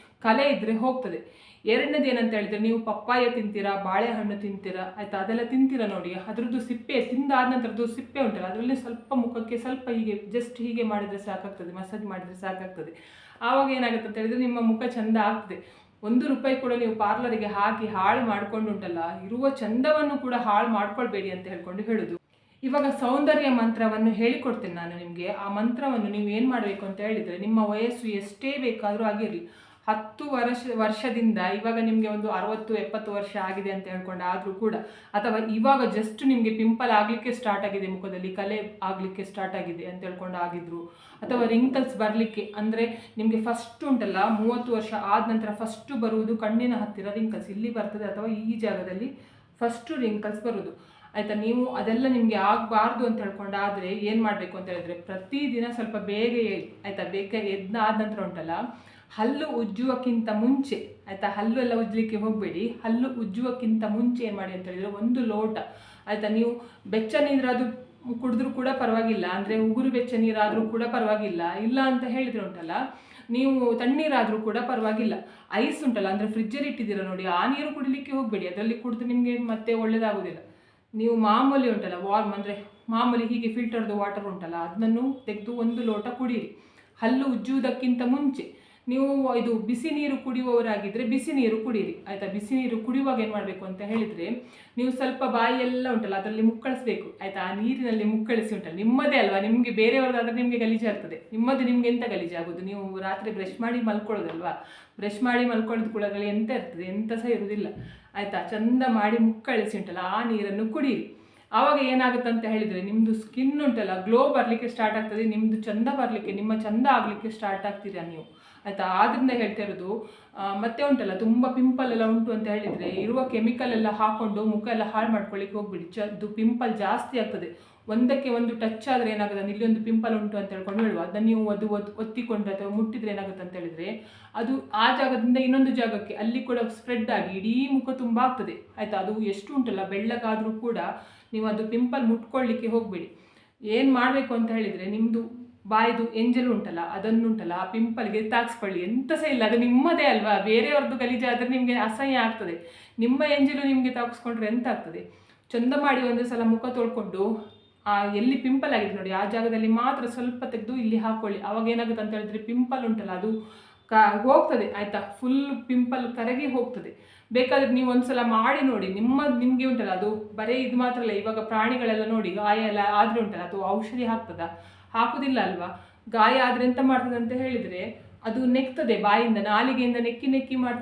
ಕಲೆ ಇದ್ದರೆ ಹೋಗ್ತದೆ. ಎರಡನೇದು ಏನಂತ ಹೇಳಿದರೆ, ನೀವು ಪಪ್ಪಾಯ ತಿಂತೀರಾ, ಬಾಳೆಹಣ್ಣು ತಿಂತೀರಾ ಆಯಿತಾ, ಅದೆಲ್ಲ ತಿಂತೀರಾ ನೋಡಿ, ಅದರದ್ದು ಸಿಪ್ಪೆ ತಿಂದಾದ ನಂತರದ್ದು ಸಿಪ್ಪೆ ಉಂಟಲ್ಲ, ಅದರಲ್ಲಿ ಸ್ವಲ್ಪ ಮುಖಕ್ಕೆ ಸ್ವಲ್ಪ ಹೀಗೆ ಜಸ್ಟ್ ಹೀಗೆ ಮಾಡಿದರೆ ಸಾಕಾಗ್ತದೆ, ಮಸಾಜ್ ಮಾಡಿದರೆ ಸಾಕಾಗ್ತದೆ. ಆವಾಗ ಏನಾಗುತ್ತೆ ಅಂತ ಹೇಳಿದರೆ ನಿಮ್ಮ ಮುಖ ಚಂದ ಆಗ್ತದೆ. ₹1 ಕೂಡ ನೀವು ಪಾರ್ಲರಿಗೆ ಹಾಕಿ ಹಾಳು ಮಾಡ್ಕೊಂಡು ಉಂಟಲ್ಲ, ಇರುವ ಚಂದವನ್ನು ಕೂಡ ಹಾಳು ಮಾಡ್ಕೊಳ್ಬೇಡಿ ಅಂತ ಹೇಳ್ಕೊಂಡು ಹೇಳೋದು. ಇವಾಗ ಸೌಂದರ್ಯ ಮಂತ್ರವನ್ನು ಹೇಳಿಕೊಡ್ತೇನೆ ನಾನು ನಿಮಗೆ. ಆ ಮಂತ್ರವನ್ನು ನೀವು ಏನು ಮಾಡಬೇಕು ಅಂತ ಹೇಳಿದರೆ, ನಿಮ್ಮ ವಯಸ್ಸು ಎಷ್ಟೇ ಬೇಕಾದರೂ ಆಗಿರಲಿ, 10 ವರ್ಷದಿಂದ ಇವಾಗ ನಿಮಗೆ ಒಂದು 60-70 ವರ್ಷ ಆಗಿದೆ ಅಂತ ಹೇಳ್ಕೊಂಡು ಆದರೂ ಕೂಡ, ಅಥವಾ ಇವಾಗ ಜಸ್ಟ್ ನಿಮಗೆ ಪಿಂಪಲ್ ಆಗಲಿಕ್ಕೆ ಸ್ಟಾರ್ಟ್ ಆಗಿದೆ, ಮುಖದಲ್ಲಿ ಕಲೆ ಆಗಲಿಕ್ಕೆ ಸ್ಟಾರ್ಟ್ ಆಗಿದೆ ಅಂತ ಹೇಳ್ಕೊಂಡು ಆಗಿದ್ರು, ಅಥವಾ ರಿಂಕಲ್ಸ್ ಬರಲಿಕ್ಕೆ ಅಂದರೆ ನಿಮಗೆ ಫಸ್ಟ್ ಉಂಟಲ್ಲ 30 ವರ್ಷ ಆದ ನಂತರ ಫಸ್ಟು ಬರುವುದು ಕಣ್ಣಿನ ಹತ್ತಿರ ರಿಂಕಲ್ಸ್ ಇಲ್ಲಿ ಬರ್ತದೆ, ಅಥವಾ ಈ ಜಾಗದಲ್ಲಿ ಫಸ್ಟು ರಿಂಕಲ್ಸ್ ಬರೋದು ಆಯಿತಾ. ನೀವು ಅದೆಲ್ಲ ನಿಮಗೆ ಆಗಬಾರ್ದು ಅಂತ ಹೇಳ್ಕೊಂಡು ಆದರೆ ಏನು ಮಾಡಬೇಕು ಅಂತ ಹೇಳಿದ್ರೆ, ಪ್ರತಿದಿನ ಸ್ವಲ್ಪ ಬೇಗ ಆಯಿತಾ. ಬೇಗ ಎದ್ದಾದ ನಂತರ ಉಂಟಲ್ಲ, ಹಲ್ಲು ಉಜ್ಜುವಕ್ಕಿಂತ ಮುಂಚೆ ಆಯಿತಾ, ಹಲ್ಲು ಎಲ್ಲ ಉಜ್ಜಲಿಕ್ಕೆ ಹೋಗಬೇಡಿ, ಹಲ್ಲು ಉಜ್ಜುವಕ್ಕಿಂತ ಮುಂಚೆ ಏನು ಮಾಡಿ ಅಂತ ಹೇಳಿದರೆ, 1 ಲೋಟ ಆಯಿತಾ, ನೀವು ಬೆಚ್ಚ ನೀರಾದರೂ ಕುಡಿದ್ರೂ ಕೂಡ ಪರವಾಗಿಲ್ಲ, ಅಂದರೆ ಉಗುರು ಬೆಚ್ಚ ನೀರಾದರೂ ಕೂಡ ಪರವಾಗಿಲ್ಲ, ಇಲ್ಲ ಅಂತ ಹೇಳಿದರೆ ಉಂಟಲ್ಲ, ನೀವು ತಣ್ಣೀರಾದರೂ ಕೂಡ ಪರವಾಗಿಲ್ಲ. ಐಸ್ ಉಂಟಲ್ಲ, ಅಂದರೆ ಫ್ರಿಜ್ಜಲ್ಲಿ ಇಟ್ಟಿದ್ದೀರ ನೋಡಿ, ಆ ನೀರು ಕುಡಿಲಿಕ್ಕೆ ಹೋಗಬೇಡಿ, ಅದರಲ್ಲಿ ಕುಡಿದು ನಿಮಗೆ ಮತ್ತೆ ಒಳ್ಳೆಯದಾಗೋದಿಲ್ಲ. ನೀವು ಮಾಮೂಲಿ ಉಂಟಲ್ಲ ವಾರ್ಮ್, ಅಂದರೆ ಮಾಮೂಲಿ ಹೀಗೆ ಫಿಲ್ಟರ್ದು ವಾಟರ್ ಉಂಟಲ್ಲ, ಅದನ್ನು ತೆಗೆದು 1 ಲೋಟ ಕುಡೀರಿ ಹಲ್ಲು ಉಜ್ಜುವುದಕ್ಕಿಂತ ಮುಂಚೆ. ನೀವು ಇದು ಬಿಸಿ ನೀರು ಕುಡಿಯುವವರಾಗಿದ್ದರೆ ಬಿಸಿ ನೀರು ಕುಡೀರಿ ಆಯಿತಾ. ಬಿಸಿ ನೀರು ಕುಡಿಯುವಾಗ ಏನು ಮಾಡಬೇಕು ಅಂತ ಹೇಳಿದರೆ, ನೀವು ಸ್ವಲ್ಪ ಬಾಯಿಯೆಲ್ಲ ಉಂಟಲ್ಲ ಅದರಲ್ಲಿ ಮುಕ್ಕಳಿಸ್ಬೇಕು ಆಯಿತಾ. ಆ ನೀರಿನಲ್ಲಿ ಮುಕ್ಕಳಿಸಿ ಉಂಟಲ್ಲ, ನಿಮ್ಮದೇ ಅಲ್ವಾ, ನಿಮಗೆ ಬೇರೆಯವ್ರದ್ದಾದರೆ ನಿಮಗೆ ಗಲೀಜಾಗ್ತದೆ, ನಿಮ್ಮದು ನಿಮ್ಗೆ ಎಂತ ಗಲೀಜಾಗೋದು. ನೀವು ರಾತ್ರಿ ಬ್ರಷ್ ಮಾಡಿ ಮಲ್ಕೊಳ್ಳೋದಲ್ವಾ, ಬ್ರಷ್ ಮಾಡಿ ಮಲ್ಕೊಳ್ಳೋದು ಕೂಡ ಅದರಲ್ಲಿ ಎಂತ ಇರ್ತದೆ, ಎಂತ ಸಹ ಇರೋದಿಲ್ಲ ಆಯಿತಾ. ಚಂದ ಮಾಡಿ ಮುಕ್ಕಳಿಸಿ ಉಂಟಲ್ಲ ಆ ನೀರನ್ನು ಕುಡೀರಿ. ಆವಾಗ ಏನಾಗುತ್ತೆ ಅಂತ ಹೇಳಿದರೆ, ನಿಮ್ಮದು ಸ್ಕಿನ್ ಉಂಟಲ್ಲ ಗ್ಲೋ ಬರಲಿಕ್ಕೆ ಸ್ಟಾರ್ಟ್ ಆಗ್ತದೆ, ನಿಮ್ಮದು ಚಂದ ಬರಲಿಕ್ಕೆ, ನಿಮ್ಮ ಚಂದ ಆಗಲಿಕ್ಕೆ ಸ್ಟಾರ್ಟ್ ಆಗ್ತೀರಾ ನೀವು ಆಯಿತಾ. ಆದ್ದರಿಂದ ಹೇಳ್ತಾ ಇರೋದು. ಮತ್ತೆ ಉಂಟಲ್ಲ ತುಂಬ ಪಿಂಪಲ್ ಎಲ್ಲ ಉಂಟು ಅಂತ ಹೇಳಿದರೆ, ಇರುವ ಕೆಮಿಕಲ್ ಎಲ್ಲ ಹಾಕ್ಕೊಂಡು ಮುಖ ಎಲ್ಲ ಹಾಳು ಮಾಡ್ಕೊಳ್ಳಿಕ್ಕೆ ಹೋಗ್ಬಿಡಿ. ಅದು ಪಿಂಪಲ್ ಜಾಸ್ತಿ ಆಗ್ತದೆ. ಒಂದಕ್ಕೆ ಒಂದು ಟಚ್ ಆದರೆ ಏನಾಗುತ್ತೆ, ಇಲ್ಲಿ ಒಂದು ಪಿಂಪಲ್ ಉಂಟು ಅಂತ ಹೇಳ್ಕೊಂಡು ಹೇಳುವ, ಅದನ್ನು ನೀವು ಒತ್ತಿಕೊಂಡ್ರೆ ಅಥವಾ ಮುಟ್ಟಿದ್ರೆ ಏನಾಗುತ್ತೆ ಅಂತ ಹೇಳಿದರೆ, ಅದು ಆ ಜಾಗದಿಂದ ಇನ್ನೊಂದು ಜಾಗಕ್ಕೆ ಅಲ್ಲಿ ಕೂಡ ಸ್ಪ್ರೆಡ್ ಆಗಿ ಇಡೀ ಮುಖ ತುಂಬ ಆಗ್ತದೆ ಆಯಿತಾ. ಅದು ಎಷ್ಟು ಉಂಟಲ್ಲ ಬೆಳ್ಳಗಾದರೂ ಕೂಡ ನೀವು ಅದು ಪಿಂಪಲ್ ಮುಟ್ಕೊಳ್ಳಿಕ್ಕೆ ಹೋಗಬೇಡಿ. ಏನು ಮಾಡಬೇಕು ಅಂತ ಹೇಳಿದರೆ, ನಿಮ್ಮದು ಬಾಯ್ದು ಎಂಜಲು ಉಂಟಲ್ಲ ಅದನ್ನುಂಟಲ್ಲ ಆ ಪಿಂಪಲ್ಗೆ ತಾಗಿಸ್ಕೊಳ್ಳಿ, ಎಂತ ಸಹ ಇಲ್ಲ, ಅದು ನಿಮ್ಮದೇ ಅಲ್ವಾ. ಬೇರೆಯವ್ರದ್ದು ಗಲೀಜಾದರೆ ನಿಮಗೆ ಅಸಹ್ಯ ಆಗ್ತದೆ, ನಿಮ್ಮ ಎಂಜಲು ನಿಮಗೆ ತಾಗಿಸ್ಕೊಂಡ್ರೆ ಎಂತ ಆಗ್ತದೆ. ಚಂದ ಮಾಡಿ ಒಂದು ಸಲ ಮುಖ ತೊಳ್ಕೊಂಡು ಎಲ್ಲಿ ಪಿಂಪಲ್ ಆಗಿದೆ ನೋಡಿ ಆ ಜಾಗದಲ್ಲಿ ಮಾತ್ರ ಸ್ವಲ್ಪ ತೆಗೆದು ಇಲ್ಲಿ ಹಾಕ್ಕೊಳ್ಳಿ. ಆವಾಗ ಏನಾಗುತ್ತೆ ಅಂತ ಹೇಳಿದ್ರೆ, ಪಿಂಪಲ್ ಉಂಟಲ್ಲ ಅದು ಹೋಗ್ತದೆ ಆಯಿತಾ, ಫುಲ್ ಪಿಂಪಲ್ ಕರಗಿ ಹೋಗ್ತದೆ. ಬೇಕಾದರೆ ನೀವು ಒಂದ್ಸಲ ಮಾಡಿ ನೋಡಿ, ನಿಮಗೆ ಉಂಟಲ್ಲ ಅದು ಬರೀ ಇದು ಮಾತ್ರ ಅಲ್ಲ, ಇವಾಗ ಪ್ರಾಣಿಗಳೆಲ್ಲ ನೋಡಿ ಗಾಯ ಎಲ್ಲ ಆದರೆ ಉಂಟಲ್ಲ ಅದು ಔಷಧಿ ಹಾಕೋದಿಲ್ಲ ಅಲ್ವಾ. ಗಾಯ ಆದರೆ ಎಂತ ಮಾಡ್ತದೆ ಅಂತ ಹೇಳಿದರೆ, ಅದು ನೆಕ್ತದೆ ಬಾಯಿಂದ, ನಾಲಿಗೆಯಿಂದ ನೆಕ್ಕಿ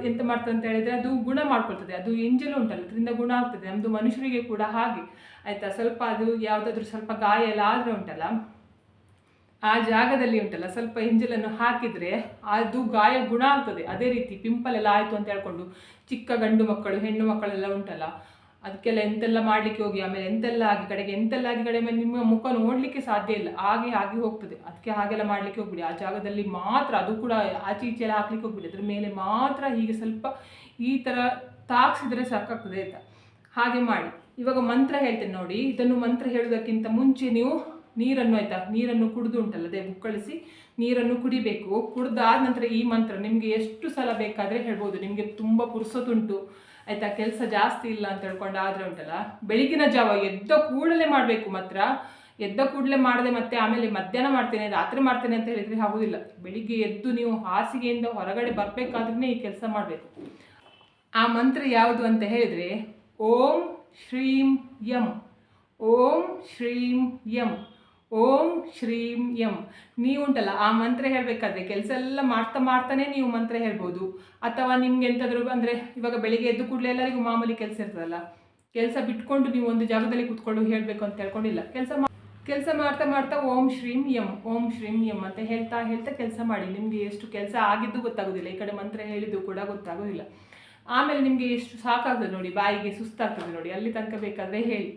ಎಂತ ಮಾಡ್ತದೆ ಅಂತ ಹೇಳಿದರೆ ಅದು ಗುಣ ಮಾಡ್ಕೊಳ್ತದೆ. ಅದು ಎಂಜಲು ಉಂಟಲ್ಲ ಅದರಿಂದ ಗುಣ ಆಗ್ತದೆ. ನಮ್ಮದು ಮನುಷ್ಯರಿಗೆ ಕೂಡ ಹಾಗೆ ಆಯಿತಾ. ಸ್ವಲ್ಪ ಅದು ಯಾವುದಾದ್ರೂ ಸ್ವಲ್ಪ ಗಾಯ ಎಲ್ಲ ಆದರೆ ಉಂಟಲ್ಲ ಆ ಜಾಗದಲ್ಲಿ ಉಂಟಲ್ಲ ಸ್ವಲ್ಪ ಎಂಜಲನ್ನು ಹಾಕಿದರೆ ಅದು ಗಾಯ ಗುಣ ಆಗ್ತದೆ. ಅದೇ ರೀತಿ ಪಿಂಪಲ್ ಎಲ್ಲ ಆಯಿತು ಅಂತ ಹೇಳ್ಕೊಂಡು ಚಿಕ್ಕ ಗಂಡು ಮಕ್ಕಳು ಹೆಣ್ಣು ಮಕ್ಕಳೆಲ್ಲ ಉಂಟಲ್ಲ ಅದಕ್ಕೆಲ್ಲ ಎಂತೆಲ್ಲ ಮಾಡಲಿಕ್ಕೆ ಹೋಗಿ ಆಮೇಲೆ ಎಂತೆಲ್ಲ ಆಗಿ ಕಡೆಗೆ ಮೇಲೆ ನಿಮ್ಮ ಮುಖ ನೋಡಲಿಕ್ಕೆ ಸಾಧ್ಯ ಇಲ್ಲ, ಹಾಗೆ ಹೋಗ್ತದೆ. ಅದಕ್ಕೆ ಹಾಗೆಲ್ಲ ಮಾಡಲಿಕ್ಕೆ ಹೋಗ್ಬಿಡಿ. ಆ ಜಾಗದಲ್ಲಿ ಮಾತ್ರ, ಅದು ಕೂಡ ಆಚೆ ಈಚೆ ಎಲ್ಲ ಹಾಕ್ಲಿಕ್ಕೆ ಹೋಗ್ಬಿಡಿ, ಅದ್ರ ಮೇಲೆ ಮಾತ್ರ ಹೀಗೆ ಸ್ವಲ್ಪ ಈ ಥರ ತಾಕ್ಸಿದ್ರೆ ಸಾಕಾಗ್ತದೆ ಆಯಿತಾ. ಹಾಗೆ ಮಾಡಿ. ಇವಾಗ ಮಂತ್ರ ಹೇಳ್ತೇನೆ ನೋಡಿ. ಇದನ್ನು ಮಂತ್ರ ಹೇಳೋದಕ್ಕಿಂತ ಮುಂಚೆ ನೀವು ನೀರನ್ನು ಆಯಿತಾ, ನೀರನ್ನು ಕುಡಿದು ಉಂಟಲ್ಲ ಅದೇ ಬುಕ್ಕಳಿಸಿ ನೀರನ್ನು ಕುಡಿಬೇಕು. ಕುಡ್ದಾದ ನಂತರ ಈ ಮಂತ್ರ ನಿಮಗೆ ಎಷ್ಟು ಸಲ ಬೇಕಾದರೆ ಹೇಳ್ಬೋದು. ನಿಮಗೆ ತುಂಬ ಪುರ್ಸೊತ್ತುಂಟು ಆಯಿತಾ, ಕೆಲಸ ಜಾಸ್ತಿ ಇಲ್ಲ ಅಂತ ಹೇಳ್ಕೊಂಡು ಆದರೆ ಉಂಟಲ್ಲ, ಬೆಳಗಿನ ಜಾವ ಎದ್ದ ಕೂಡಲೇ ಮಾಡಬೇಕು. ಮಾತ್ರ ಎದ್ದ ಕೂಡಲೇ ಮಾಡದೆ ಮತ್ತೆ ಆಮೇಲೆ ಮಧ್ಯಾಹ್ನ ಮಾಡ್ತೇನೆ ರಾತ್ರಿ ಮಾಡ್ತೇನೆ ಅಂತ ಹೇಳಿದರೆ ಆಗೋದಿಲ್ಲ. ಬೆಳಿಗ್ಗೆ ಎದ್ದು ನೀವು ಹಾಸಿಗೆಯಿಂದ ಹೊರಗಡೆ ಬರಬೇಕಾದ್ರೆ ಈ ಕೆಲಸ ಮಾಡಬೇಕು. ಆ ಮಂತ್ರ ಯಾವುದು ಅಂತ ಹೇಳಿದರೆ ಓಂ ಶ್ರೀಂ ಯಂ, ಓಂ ಶ್ರೀಂ ಯಂ, ಓಂ ಶ್ರೀಂ ಯಂ. ನೀವು ಉಂಟಲ್ಲ ಆ ಮಂತ್ರ ಹೇಳಬೇಕಾದ್ರೆ ಕೆಲಸ ಎಲ್ಲ ಮಾಡ್ತಾನೆ ನೀವು ಮಂತ್ರ ಹೇಳ್ಬೋದು. ಅಥವಾ ನಿಮ್ಗೆ ಎಂತಾದರೂ ಅಂದರೆ ಇವಾಗ ಬೆಳಿಗ್ಗೆ ಎದ್ದು ಕೂಡಲೇ ಎಲ್ಲರಿಗೂ ಮಾಮೂಲಿ ಕೆಲಸ ಇರ್ತದಲ್ಲ, ಕೆಲಸ ಬಿಟ್ಕೊಂಡು ನೀವು ಒಂದು ಜಾಗದಲ್ಲಿ ಕೂತ್ಕೊಂಡು ಹೇಳಬೇಕು ಅಂತ ಹೇಳ್ಕೊಂಡಿಲ್ಲ. ಕೆಲಸ ಮಾಡ್ತಾ ಓಂ ಶ್ರೀಂ ಯಂ, ಓಂ ಶ್ರೀಂ ಯಂ ಅಂತ ಹೇಳ್ತಾ ಕೆಲಸ ಮಾಡಿ. ನಿಮಗೆ ಎಷ್ಟು ಕೆಲಸ ಆಗಿದ್ದು ಗೊತ್ತಾಗೋದಿಲ್ಲ, ಈ ಕಡೆ ಮಂತ್ರ ಹೇಳಿದ್ದು ಕೂಡ ಗೊತ್ತಾಗೋದಿಲ್ಲ. ಆಮೇಲೆ ನಿಮಗೆ ಎಷ್ಟು ಸಾಕಾಗ್ತದೆ ನೋಡಿ, ಬಾಯಿಗೆ ಸುಸ್ತಾಗ್ತದೆ ನೋಡಿ, ಅಲ್ಲಿ ತನಕ ಬೇಕಾದರೆ ಹೇಳಿ.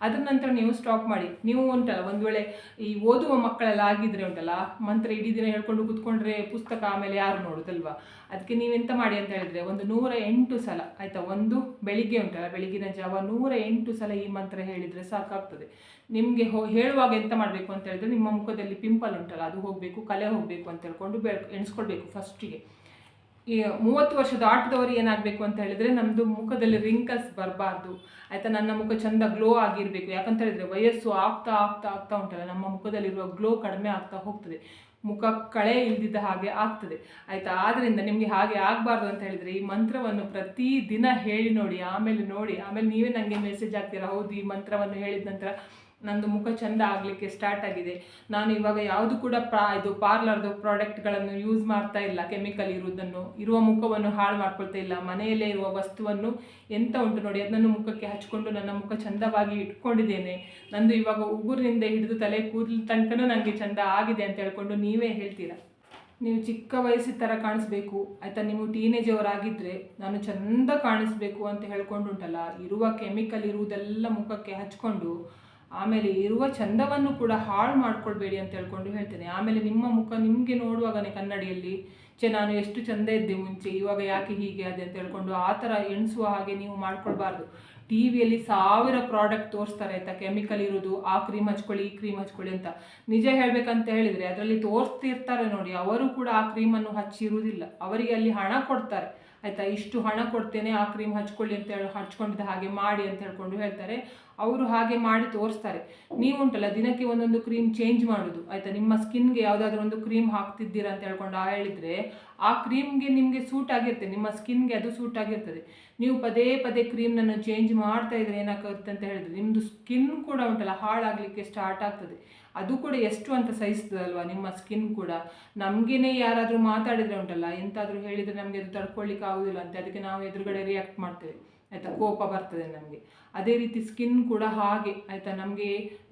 ಅದ್ರ ನಂತರ ನೀವು ಸ್ಟಾಪ್ ಮಾಡಿ. ನೀವು ಉಂಟಲ್ಲ ಒಂದು ವೇಳೆ ಈ ಓದುವ ಮಕ್ಕಳೆಲ್ಲ ಆಗಿದ್ರೆ ಉಂಟಲ್ಲ, ಮಂತ್ರ ಇಡೀ ದಿನ ಹೇಳ್ಕೊಂಡು ಕೂತ್ಕೊಂಡ್ರೆ ಪುಸ್ತಕ ಆಮೇಲೆ ಯಾರು ನೋಡೋದಲ್ವಾ. ಅದಕ್ಕೆ ನೀವೆಂತ ಮಾಡಿ ಅಂತ ಹೇಳಿದ್ರೆ ಒಂದು 108 ಸಲ ಆಯಿತಾ, ಒಂದು ಬೆಳಿಗ್ಗೆ ಉಂಟಲ್ಲ ಬೆಳಗಿನ ಜಾವ 108 ಸಲ ಈ ಮಂತ್ರ ಹೇಳಿದರೆ ಸಾಕಾಗ್ತದೆ. ನಿಮಗೆ ಹೇಳುವಾಗ ಎಂತ ಮಾಡಬೇಕು ಅಂತ ಹೇಳಿದ್ರೆ ನಿಮ್ಮ ಮುಖದಲ್ಲಿ ಪಿಂಪಲ್ ಉಂಟಲ್ಲ ಅದು ಹೋಗಬೇಕು, ಕಲೆ ಹೋಗಬೇಕು ಅಂತ ಹೇಳ್ಕೊಂಡು ಎಣಿಸ್ಕೊಳ್ಬೇಕು ಫಸ್ಟಿಗೆ. ಈ 30 ವರ್ಷ ದಾಟಿದವರು ಏನಾಗಬೇಕು ಅಂತ ಹೇಳಿದರೆ ನಮ್ಮದು ಮುಖದಲ್ಲಿ ರಿಂಕಲ್ಸ್ ಬರಬಾರ್ದು ಆಯಿತಾ. ನನ್ನ ಮುಖ ಚಂದ ಗ್ಲೋ ಆಗಿರಬೇಕು. ಯಾಕಂತ ಹೇಳಿದರೆ ವಯಸ್ಸು ಆಗ್ತಾ ಉಂಟಲ್ಲ, ನಮ್ಮ ಮುಖದಲ್ಲಿರುವ ಗ್ಲೋ ಕಡಿಮೆ ಆಗ್ತಾ ಹೋಗ್ತದೆ, ಮುಖ ಕಳೆ ಇಲ್ದಿದ್ದ ಹಾಗೆ ಆಗ್ತದೆ ಆಯಿತಾ. ಆದ್ದರಿಂದ ನಿಮಗೆ ಹಾಗೆ ಆಗಬಾರ್ದು ಅಂತ ಹೇಳಿದರೆ ಈ ಮಂತ್ರವನ್ನು ಪ್ರತಿ ದಿನ ಹೇಳಿ ನೋಡಿ. ಆಮೇಲೆ ನೀವೇ ನನಗೆ ಮೆಸೇಜ್ ಹಾಕ್ತೀರಾ, ಹೌದು ಈ ಮಂತ್ರವನ್ನು ಹೇಳಿದ ನಂತರ ನಂದು ಮುಖ ಚೆಂದ ಆಗಲಿಕ್ಕೆ ಸ್ಟಾರ್ಟ್ ಆಗಿದೆ. ನಾನು ಇವಾಗ ಯಾವುದು ಕೂಡ ಇದು ಪಾರ್ಲರ್ದು ಪ್ರಾಡಕ್ಟ್ಗಳನ್ನು ಯೂಸ್ ಮಾಡ್ತಾ ಇಲ್ಲ, ಕೆಮಿಕಲ್ ಇರುವ ಮುಖವನ್ನು ಹಾಳು ಮಾಡ್ಕೊಳ್ತಾ ಇಲ್ಲ. ಮನೆಯಲ್ಲೇ ಇರುವ ವಸ್ತುವನ್ನು ಎಂತ ಉಂಟು ನೋಡಿ ಅದನ್ನು ಮುಖಕ್ಕೆ ಹಚ್ಕೊಂಡು ನನ್ನ ಮುಖ ಚಂದವಾಗಿ ಇಟ್ಕೊಂಡಿದ್ದೇನೆ. ನಂದು ಇವಾಗ ಉಗುರಿನಿಂದ ಹಿಡಿದು ತಲೆ ಕೂದಲು ತನಕನೂ ನನಗೆ ಚೆಂದ ಆಗಿದೆ ಅಂತ ಹೇಳ್ಕೊಂಡು ನೀವೇ ಹೇಳ್ತೀರಾ. ನೀವು ಚಿಕ್ಕ ವಯಸ್ಸಿನ ಥರ ಕಾಣಿಸ್ಬೇಕು ಆಯಿತಾ, ನೀವು ಟೀನೇಜ್ ಅವರಾಗಿದ್ದರೆ ನಾನು ಚೆಂದ ಕಾಣಿಸ್ಬೇಕು ಅಂತ ಹೇಳ್ಕೊಂಡು ಉಂಟಲ್ಲ, ಇರುವ ಕೆಮಿಕಲ್ ಇರುವುದೆಲ್ಲ ಮುಖಕ್ಕೆ ಹಚ್ಕೊಂಡು ಆಮೇಲೆ ಇರುವ ಚಂದವನ್ನು ಕೂಡ ಹಾಳು ಮಾಡ್ಕೊಳ್ಬೇಡಿ ಅಂತ ಹೇಳ್ಕೊಂಡು ಹೇಳ್ತೇನೆ. ಆಮೇಲೆ ನಿಮ್ಮ ಮುಖ ನಿಮಗೆ ನೋಡುವಾಗನೇ ಕನ್ನಡಿಯಲ್ಲಿ ನಾನು ಎಷ್ಟು ಚಂದ ಇದ್ದೆ ಮುಂಚೆ, ಇವಾಗ ಯಾಕೆ ಹೀಗೆ ಅದೇ ಅಂತ ಹೇಳ್ಕೊಂಡು ಆ ಥರ ಎಣಿಸುವ ಹಾಗೆ ನೀವು ಮಾಡ್ಕೊಳ್ಬಾರ್ದು. ಟಿ ವಿಯಲ್ಲಿ 1000 ಪ್ರಾಡಕ್ಟ್ ತೋರಿಸ್ತಾರೆ ಆಯಿತಾ, ಕೆಮಿಕಲ್ ಇರೋದು, ಆ ಕ್ರೀಮ್ ಹಚ್ಕೊಳ್ಳಿ ಈ ಕ್ರೀಮ್ ಹಚ್ಕೊಳ್ಳಿ ಅಂತ. ನಿಜ ಹೇಳಬೇಕಂತ ಹೇಳಿದರೆ ಅದರಲ್ಲಿ ತೋರಿಸ್ತಿರ್ತಾರೆ ನೋಡಿ, ಅವರು ಕೂಡ ಆ ಕ್ರೀಮನ್ನು ಹಚ್ಚಿರುವುದಿಲ್ಲ. ಅವರಿಗೆ ಅಲ್ಲಿ ಹಣ ಕೊಡ್ತಾರೆ ಆಯಿತಾ, ಇಷ್ಟು ಹಣ ಕೊಡ್ತೇನೆ ಆ ಕ್ರೀಮ್ ಹಚ್ಕೊಳ್ಳಿ ಅಂತ ಹೇಳಿ ಹಚ್ಕೊಂಡಿದ್ದ ಹಾಗೆ ಮಾಡಿ ಅಂತ ಹೇಳ್ಕೊಂಡು ಹೇಳ್ತಾರೆ. ಅವರು ಹಾಗೆ ಮಾಡಿ ತೋರಿಸ್ತಾರೆ. ನೀವು ಉಂಟಲ್ಲ ದಿನಕ್ಕೆ ಒಂದೊಂದು ಕ್ರೀಮ್ ಚೇಂಜ್ ಮಾಡೋದು ಆಯಿತಾ. ನಿಮ್ಮ ಸ್ಕಿನ್ಗೆ ಯಾವುದಾದ್ರೂ ಒಂದು ಕ್ರೀಮ್ ಹಾಕ್ತಿದ್ದೀರಾ ಅಂತ ಹೇಳ್ಕೊಂಡು ಹೇಳಿದರೆ ಆ ಕ್ರೀಮ್ಗೆ ನಿಮಗೆ ಸೂಟ್ ಆಗಿರ್ತದೆ, ನಿಮ್ಮ ಸ್ಕಿನ್ಗೆ ಅದು ಸೂಟ್ ಆಗಿರ್ತದೆ. ನೀವು ಪದೇ ಕ್ರೀಮ್ನನ್ನು ಚೇಂಜ್ ಮಾಡ್ತಾ ಇದ್ರೆ ಏನಾಗುತ್ತೆ ಅಂತ ಹೇಳಿದ್ರೆ ನಿಮ್ಮದು ಸ್ಕಿನ್ ಕೂಡ ಉಂಟಲ್ಲ ಹಾಳಾಗಲಿಕ್ಕೆ ಸ್ಟಾರ್ಟ್ ಆಗ್ತದೆ. ಅದು ಕೂಡ ಎಷ್ಟು ಅಂತ ಸಹಿಸ್ತದಲ್ವ ನಿಮ್ಮ ಸ್ಕಿನ್ ಕೂಡ. ನಮಗೇನೆ ಯಾರಾದರೂ ಮಾತಾಡಿದರೆ ಉಂಟಲ್ಲ, ಎಂತಾದರೂ ಹೇಳಿದರೆ ನಮಗೆ ಅದು ತಡ್ಕೊಳ್ಳಿಕ್ಕೆ ಆಗೋದಿಲ್ಲ ಅಂತ, ಅದಕ್ಕೆ ನಾವು ಎದುರುಗಡೆ ರಿಯಾಕ್ಟ್ ಮಾಡ್ತೇವೆ ಆಯಿತಾ, ಕೋಪ ಬರ್ತದೆ ನಮಗೆ. ಅದೇ ರೀತಿ ಸ್ಕಿನ್ ಕೂಡ ಹಾಗೆ ಆಯಿತಾ, ನಮಗೆ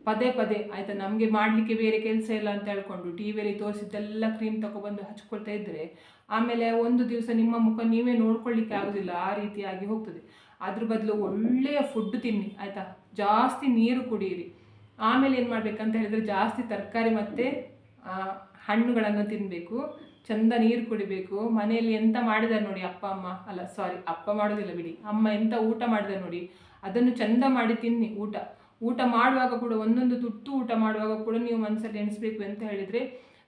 ಪದೇ ಆಯಿತಾ, ನಮಗೆ ಮಾಡಲಿಕ್ಕೆ ಬೇರೆ ಕೆಲಸ ಇಲ್ಲ ಅಂತ ಹೇಳ್ಕೊಂಡು ಟಿ ವಿಯಲ್ಲಿ ತೋರಿಸಿದ್ದೆಲ್ಲ ಕ್ರೀಮ್ ತಗೊಬಂದು ಹಚ್ಕೊಳ್ತಾ ಇದ್ದರೆ ಆಮೇಲೆ ಒಂದು ದಿವಸ ನಿಮ್ಮ ಮುಖ ನೀವೇ ನೋಡ್ಕೊಳ್ಳಿಕ್ಕೆ ಆಗೋದಿಲ್ಲ, ಆ ರೀತಿಯಾಗಿ ಹೋಗ್ತದೆ. ಅದ್ರ ಬದಲು ಒಳ್ಳೆಯ ಫುಡ್ ತಿನ್ನಿ ಆಯಿತಾ, ಜಾಸ್ತಿ ನೀರು ಕುಡಿಯಿರಿ. ಆಮೇಲೆ ಏನು ಮಾಡಬೇಕಂತ ಹೇಳಿದರೆ ಜಾಸ್ತಿ ತರಕಾರಿ ಮತ್ತು ಹಣ್ಣುಗಳನ್ನು ತಿನ್ನಬೇಕು, ಚಂದ ನೀರು ಕುಡಿಬೇಕು. ಮನೆಯಲ್ಲಿ ಎಂತ ಮಾಡಿದ್ದಾರೆ ನೋಡಿ ಅಪ್ಪ ಮಾಡೋದಿಲ್ಲ ಬಿಡಿ, ಅಮ್ಮ ಎಂತ ಊಟ ಮಾಡಿದ್ದಾರೆ ನೋಡಿ ಅದನ್ನು ಚಂದ ಮಾಡಿ ತಿನ್ನಿ. ಊಟ ಮಾಡುವಾಗ ಕೂಡ ಒಂದೊಂದು ತುತ್ತು ಊಟ ಮಾಡುವಾಗ ಕೂಡ ನೀವು ಮನಸ್ಸಲ್ಲಿ ಎಣಿಸ್ಬೇಕು ಅಂತ ಹೇಳಿದರೆ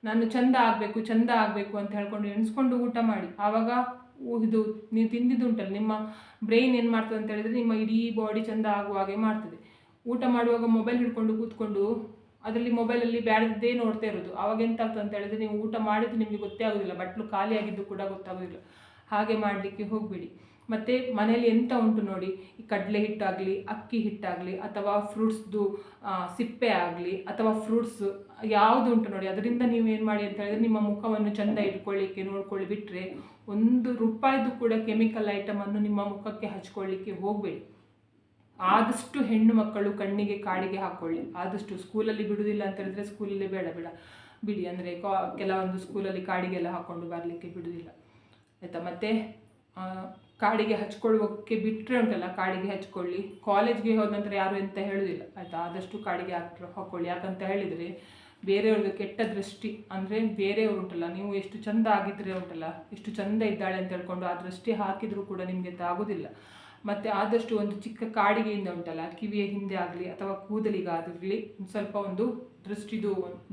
ನಾನು ಚಂದ ಆಗಬೇಕು ಅಂತ ಹೇಳ್ಕೊಂಡು ಎಣಿಸ್ಕೊಂಡು ಊಟ ಮಾಡಿ. ಆವಾಗ ಇದು ನೀವು ತಿಂದಿದ್ದುಂಟಲ್ಲ ನಿಮ್ಮ ಬ್ರೈನ್ ಏನು ಮಾಡ್ತದೆ ಅಂತ ಹೇಳಿದರೆ ನಿಮ್ಮ ಇಡೀ ಬಾಡಿ ಚಂದ ಆಗುವ ಹಾಗೆ ಮಾಡ್ತದೆ. ಊಟ ಮಾಡುವಾಗ ಮೊಬೈಲ್ ಹಿಡ್ಕೊಂಡು ಕೂತ್ಕೊಂಡು ಅದರಲ್ಲಿ ಮೊಬೈಲಲ್ಲಿ ಬ್ಯಾಡದೇ ನೋಡ್ತಾ ಇರೋದು, ಆವಾಗ ಎಂತ ಆಗ್ತದೆ ಅಂತ ಹೇಳಿದರೆ ನೀವು ಊಟ ಮಾಡಿದ್ದು ನಿಮಗೆ ಗೊತ್ತೇ ಆಗೋದಿಲ್ಲ, ಬಟ್ಲು ಖಾಲಿ ಆಗಿದ್ದು ಕೂಡ ಗೊತ್ತಾಗೋದಿಲ್ಲ. ಹಾಗೆ ಮಾಡಲಿಕ್ಕೆ ಹೋಗಬೇಡಿ. ಮತ್ತು ಮನೆಯಲ್ಲಿ ಎಂತ ಉಂಟು ನೋಡಿ, ಈ ಕಡಲೆ ಹಿಟ್ಟಾಗಲಿ ಅಕ್ಕಿ ಹಿಟ್ಟಾಗಲಿ ಅಥವಾ ಫ್ರೂಟ್ಸ್ದು ಸಿಪ್ಪೆ ಆಗಲಿ ಅಥವಾ ಫ್ರೂಟ್ಸ್ ಯಾವುದು ಉಂಟು ನೋಡಿ ಅದರಿಂದ ನೀವು ಏನು ಮಾಡಿ ಅಂತ ಹೇಳಿದರೆ ನಿಮ್ಮ ಮುಖವನ್ನು ಚೆಂದ ಇಟ್ಕೊಳ್ಳಿಕ್ಕೆ ನೋಡ್ಕೊಳ್ಳಿ ಬಿಟ್ಟರೆ ₹1 ಕೂಡ ಕೆಮಿಕಲ್ ಐಟಮನ್ನು ನಿಮ್ಮ ಮುಖಕ್ಕೆ ಹಚ್ಕೊಳ್ಳಿಕ್ಕೆ ಹೋಗಬೇಡಿ. ಆದಷ್ಟು ಹೆಣ್ಣು ಮಕ್ಕಳು ಕಣ್ಣಿಗೆ ಕಾಡಿಗೆ ಹಾಕ್ಕೊಳ್ಳಿ. ಆದಷ್ಟು ಸ್ಕೂಲಲ್ಲಿ ಬಿಡುವುದಿಲ್ಲ ಅಂತ ಹೇಳಿದ್ರೆ ಸ್ಕೂಲಲ್ಲಿ ಬಿಡಿ, ಅಂದರೆ ಕೆಲವೊಂದು ಸ್ಕೂಲಲ್ಲಿ ಕಾಡಿಗೆಲ್ಲ ಹಾಕ್ಕೊಂಡು ಬರಲಿಕ್ಕೆ ಬಿಡುವುದಿಲ್ಲ ಆಯಿತಾ. ಮತ್ತು ಕಾಡಿಗೆ ಹಚ್ಕೊಳ್ಳೋಕ್ಕೆ ಬಿಟ್ಟರೆ ಉಂಟಲ್ಲ, ಕಾಡಿಗೆ ಹಚ್ಕೊಳ್ಳಿ. ಕಾಲೇಜ್ಗೆ ಹೋದ ನಂತರ ಯಾರು ಎಂತ ಹೇಳೋದಿಲ್ಲ ಆಯಿತಾ. ಆದಷ್ಟು ಕಾಡಿಗೆ ಹಾಕ್ಕೊಳ್ಳಿ. ಯಾಕಂತ ಹೇಳಿದರೆ ಬೇರೆಯವ್ರದ್ದು ಕೆಟ್ಟ ದೃಷ್ಟಿ, ಅಂದರೆ ಬೇರೆಯವರು ಉಂಟಲ್ಲ, ನೀವು ಎಷ್ಟು ಚಂದ ಆಗಿದ್ರೆ ಉಂಟಲ್ಲ, ಎಷ್ಟು ಚಂದ ಇದ್ದಾಳೆ ಅಂತ ಹೇಳ್ಕೊಂಡು ಆ ದೃಷ್ಟಿ ಹಾಕಿದರೂ ಕೂಡ ನಿಮಗೆ ಆಗೋದಿಲ್ಲ. ಮತ್ತು ಆದಷ್ಟು ಒಂದು ಚಿಕ್ಕ ಕಾಡಿಗೆಯಿಂದ ಉಂಟಲ್ಲ, ಕಿವಿಯ ಹಿಂದೆ ಆಗಲಿ ಅಥವಾ ಕೂದಲಿಗಾಗಲಿ ಸ್ವಲ್ಪ ಒಂದು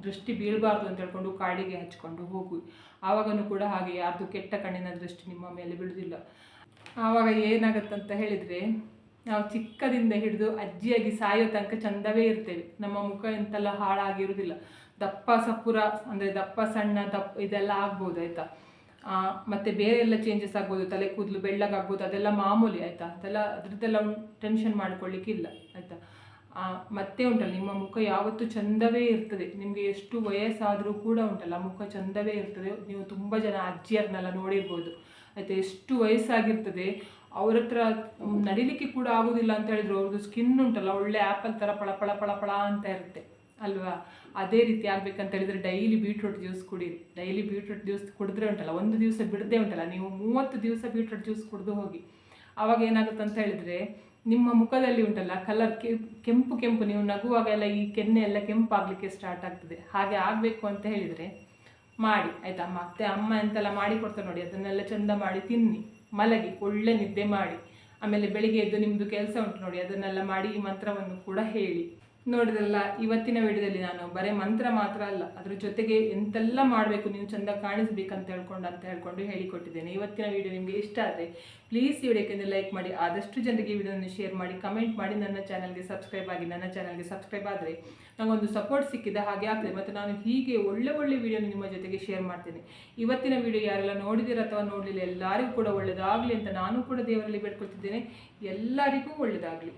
ದೃಷ್ಟಿ ಬೀಳಬಾರ್ದು ಅಂತ ಹೇಳ್ಕೊಂಡು ಕಾಡಿಗೆ ಹಚ್ಕೊಂಡು ಹೋಗು. ಆವಾಗನೂ ಕೂಡ ಹಾಗೆ ಯಾರ್ದು ಕೆಟ್ಟ ಕಣ್ಣಿನ ದೃಷ್ಟಿ ನಿಮ್ಮ ಮೇಲೆ ಬೀಳುವುದಿಲ್ಲ. ಆವಾಗ ಏನಾಗುತ್ತಂತ ಹೇಳಿದರೆ, ನಾವು ಚಿಕ್ಕದಿಂದ ಹಿಡಿದು ಅಜ್ಜಿಯಾಗಿ ಸಾಯೋ ತನಕ ಚಂದವೇ ಇರ್ತೇವೆ. ನಮ್ಮ ಮುಖ ಎಂತೆಲ್ಲ ಹಾಳಾಗಿರುವುದಿಲ್ಲ. ದಪ್ಪ ಸಪುರ ಅಂದರೆ ದಪ್ಪ ಸಣ್ಣ ಇದೆಲ್ಲ ಆಗ್ಬೋದು ಆಯಿತಾ. ಮತ್ತು ಬೇರೆ ಎಲ್ಲ ಚೇಂಜಸ್ ಆಗ್ಬೋದು, ತಲೆ ಕೂದಲು ಬೆಳ್ಳಗಾಗ್ಬೋದು, ಅದೆಲ್ಲ ಮಾಮೂಲಿ ಆಯಿತಾ. ಅದ್ರದ್ದೆಲ್ಲ ಟೆನ್ಷನ್ ಮಾಡ್ಕೊಳ್ಳಿಕ್ಕಿಲ್ಲ ಆಯಿತಾ. ಮತ್ತೆ ಉಂಟಲ್ಲ, ನಿಮ್ಮ ಮುಖ ಯಾವತ್ತೂ ಚಂದವೇ ಇರ್ತದೆ. ನಿಮಗೆ ಎಷ್ಟು ವಯಸ್ಸಾದರೂ ಕೂಡ ಉಂಟಲ್ಲ, ಮುಖ ಚಂದವೇ ಇರ್ತದೆ. ನೀವು ತುಂಬ ಜನ ಅಜ್ಜಿಯರನ್ನೆಲ್ಲ ನೋಡಿರ್ಬೋದು ಆಯಿತಾ, ಎಷ್ಟು ವಯಸ್ಸಾಗಿರ್ತದೆ, ಅವ್ರ ಹತ್ರ ನಡಿಲಿಕ್ಕೆ ಕೂಡ ಆಗೋದಿಲ್ಲ ಅಂತ ಹೇಳಿದ್ರು. ಅವ್ರದ್ದು ಸ್ಕಿನ್ ಉಂಟಲ್ಲ ಒಳ್ಳೆ ಆ್ಯಪಲ್ ಥರ ಪಳ ಅಂತ ಇರುತ್ತೆ ಅಲ್ವಾ. ಅದೇ ರೀತಿ ಆಗ್ಬೇಕಂತ ಹೇಳಿದರೆ ಡೈಲಿ ಬೀಟ್ರೂಟ್ ಜ್ಯೂಸ್ ಕುಡೀರಿ. ಡೈಲಿ ಬೀಟ್ರೂಟ್ ಜ್ಯೂಸ್ ಕುಡಿದ್ರೆ ಉಂಟಲ್ಲ, ಒಂದು ದಿವಸ ಬಿಡದೆ ಉಂಟಲ್ಲ, ನೀವು 30 ದಿವಸ ಬೀಟ್ರೂಟ್ ಜ್ಯೂಸ್ ಕುಡಿದು ಹೋಗಿ. ಆವಾಗ ಏನಾಗುತ್ತೆ ಅಂತ ಹೇಳಿದರೆ, ನಿಮ್ಮ ಮುಖದಲ್ಲಿ ಉಂಟಲ್ಲ ಕಲರ್ ಕೆಂಪು ನೀವು ನಗುವಾಗೆಲ್ಲ ಈ ಕೆನ್ನೆ ಎಲ್ಲ ಕೆಂಪಾಗಲಿಕ್ಕೆ ಸ್ಟಾರ್ಟ್ ಆಗ್ತದೆ. ಹಾಗೆ ಆಗಬೇಕು ಅಂತ ಹೇಳಿದರೆ ಮಾಡಿ ಆಯಿತಾ. ಮತ್ತೆ ಅಮ್ಮ ಎಂತೆಲ್ಲ ಮಾಡಿ ಕೊಡ್ತಾರೆ ನೋಡಿ, ಅದನ್ನೆಲ್ಲ ಚಂದ ಮಾಡಿ ತಿನ್ನಿ, ಮಲಗಿ, ಒಳ್ಳೆ ನಿದ್ದೆ ಮಾಡಿ. ಆಮೇಲೆ ಬೆಳಿಗ್ಗೆ ಎದ್ದು ನಿಮ್ಮದು ಕೆಲಸ ಉಂಟು ನೋಡಿ, ಅದನ್ನೆಲ್ಲ ಮಾಡಿ ಈ ಮಂತ್ರವನ್ನು ಕೂಡ ಹೇಳಿ. ನೋಡಿದ್ರಲ್ಲ, ಇವತ್ತಿನ ವಿಡಿಯೋದಲ್ಲಿ ನಾನು ಬರೀ ಮಂತ್ರ ಮಾತ್ರ ಅಲ್ಲ, ಅದ್ರ ಜೊತೆಗೆ ಎಂತೆಲ್ಲ ಮಾಡಬೇಕು ನೀವು ಚೆಂದ ಕಾಣಿಸ್ಬೇಕಂತ ಹೇಳ್ಕೊಂಡು ಹೇಳಿಕೊಟ್ಟಿದ್ದೇನೆ. ಇವತ್ತಿನ ವಿಡಿಯೋ ನಿಮಗೆ ಇಷ್ಟ ಆದರೆ ಪ್ಲೀಸ್ ಈ ವಿಡಿಯೋಕ್ಕೆ ಲೈಕ್ ಮಾಡಿ, ಆದಷ್ಟು ಜನರಿಗೆ ಈ ವಿಡಿಯೋನ ಶೇರ್ ಮಾಡಿ, ಕಮೆಂಟ್ ಮಾಡಿ, ನನ್ನ ಚಾನಲ್ಗೆ ಸಬ್ಸ್ಕ್ರೈಬ್ ಆಗಿ. ನನ್ನ ಚಾನಲ್ಗೆ ಸಬ್ಸ್ಕ್ರೈಬ್ ಆದರೆ ನನಗೊಂದು ಸಪೋರ್ಟ್ ಸಿಕ್ಕಿದ ಹಾಗೆ ಆಗ್ತದೆ. ಮತ್ತು ನಾನು ಹೀಗೆ ಒಳ್ಳೆ ವಿಡಿಯೋನ ನಿಮ್ಮ ಜೊತೆಗೆ ಶೇರ್ ಮಾಡ್ತೇನೆ. ಇವತ್ತಿನ ವಿಡಿಯೋ ಯಾರೆಲ್ಲ ನೋಡಿದಿರ ಅಥವಾ ನೋಡಲಿಲ್ಲ ಎಲ್ಲರಿಗೂ ಕೂಡ ಒಳ್ಳೆಯದಾಗಲಿ ಅಂತ ನಾನು ಕೂಡ ದೇವರಲ್ಲಿ ಬೇಡ್ಕೊಳ್ತಿದ್ದೇನೆ. ಎಲ್ಲರಿಗೂ ಒಳ್ಳೆಯದಾಗಲಿ.